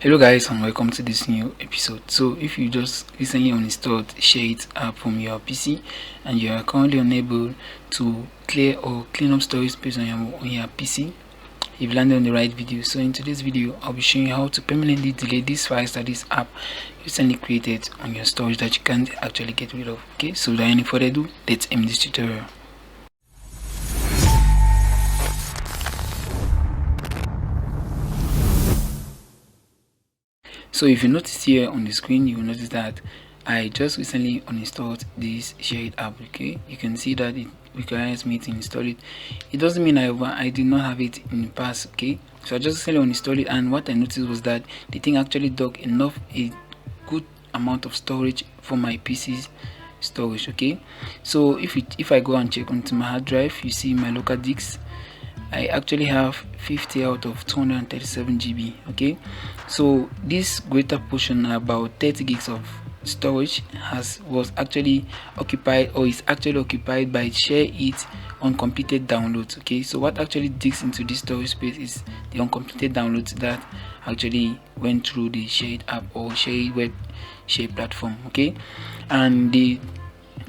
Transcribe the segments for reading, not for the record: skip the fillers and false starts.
Hello guys, and welcome to this new episode. So if you just recently uninstalled SHAREit app from your PC and you are currently unable to clear or clean up storage space on your PC, you've landed on the right video. So in today's video, I'll be showing you how to permanently delete these files that this app recently created on your storage that you can't actually get rid of. Okay, so without any further ado, let's end this tutorial. So if you notice here on the screen, you will notice that I just recently uninstalled this SHAREit app. Okay, you can see that it requires me to install it. It doesn't mean I did not have it in the past. Okay, so I just recently uninstalled it, and what I noticed was that the thing actually dug a good amount of storage for my PC's storage. Okay, so if I go and check onto my hard drive, you see my local disks. I actually have 50 out of 237 GB. Okay, so this greater portion, about 30 gigs of storage, was actually occupied, or is actually occupied by SHAREit uncompleted downloads. Okay, so what actually digs into this storage space is the uncompleted downloads that actually went through the SHAREit app or SHAREit web share platform. Okay, and the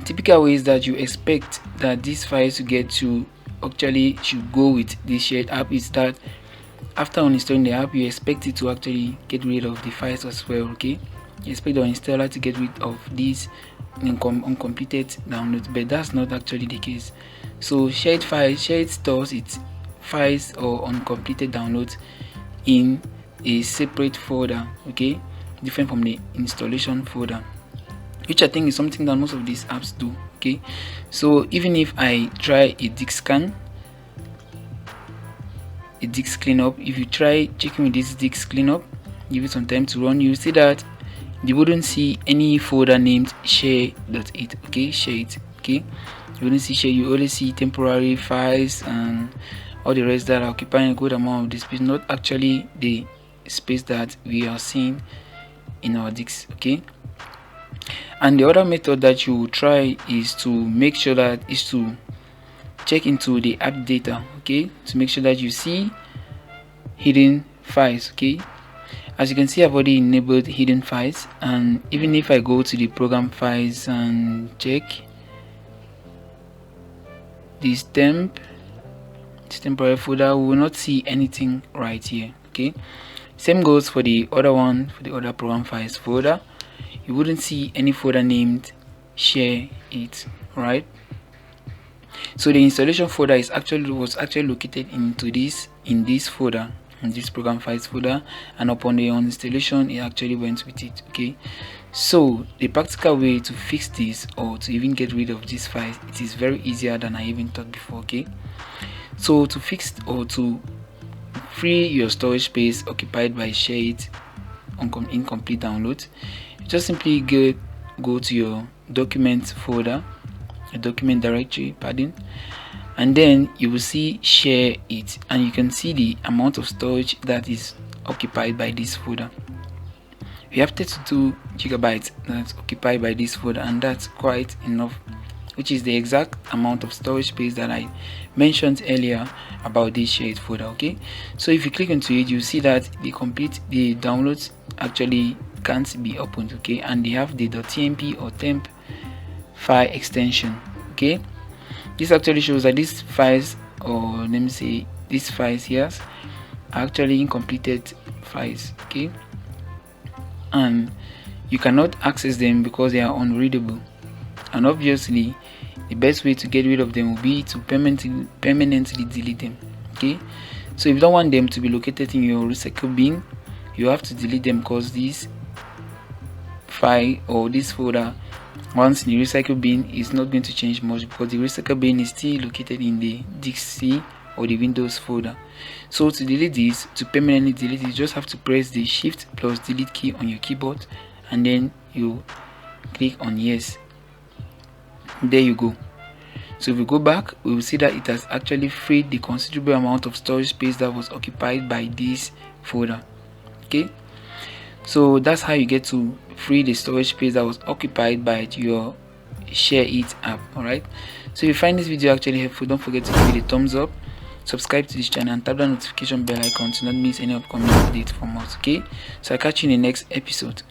typical ways that you expect that these files to get to actually should go with this SHAREit app is that after uninstalling the app, you expect it to actually get rid of the files as well. Okay, you expect the installer to get rid of these uncompleted downloads, but that's not actually the case. So SHAREit stores its files or uncompleted downloads in a separate folder, okay, different from the installation folder, which I think is something that most of these apps do. Okay, so even if I try a disk cleanup, if you try checking with this disk cleanup, give it some time to run, you see that you wouldn't see any folder named share.it. okay, SHAREit. Okay, you wouldn't see share, you only see temporary files and all the rest that are occupying a good amount of the space, not actually the space that we are seeing in our disks. Okay, and the other method that you will try is to check into the app data, okay, to make sure that you see hidden files. Okay, as you can see, I've already enabled hidden files, and even if I go to the program files and check this temporary folder, we will not see anything right here. Okay, same goes for the other one, for the other program files folder. You wouldn't see any folder named SHAREit, right? So the installation folder was actually located in this folder, in this program files folder, and upon the installation, it actually went with it. Okay, so the practical way to fix this or to even get rid of these files, it is very easier than I even thought before. Okay, so to fix or to free your storage space occupied by SHAREit incomplete downloads, just simply go to your document folder, a document directory, pardon, and then you will see SHAREit, and you can see the amount of storage that is occupied by this folder. We have 32 gigabytes that's occupied by this folder, and that's quite enough, which is the exact amount of storage space that I mentioned earlier about this SHAREit folder. Okay, so if you click into it, you see that the downloads actually can't be opened. Okay, and they have the .tmp or temp file extension. Okay, this actually shows that these files, or let me say these files here, are actually incompleted files. Okay, and you cannot access them because they are unreadable, and obviously the best way to get rid of them will be to permanently delete them. Okay, so if you don't want them to be located in your recycle bin, you have to delete them, because this file or this folder, once in the recycle bin, is not going to change much, because the recycle bin is still located in the disk C or the Windows folder. So to delete this, to permanently delete it, you just have to press the Shift plus Delete key on your keyboard, and then you click on yes. There you go. So if we go back, we will see that it has actually freed the considerable amount of storage space that was occupied by this folder. Okay, so that's how you get to free the storage space that was occupied by your SHAREit app. All right, so if you find this video actually helpful, don't forget to give it a thumbs up, subscribe to this channel and tap the notification bell icon to not miss any upcoming updates from us. Okay, so I'll catch you in the next episode.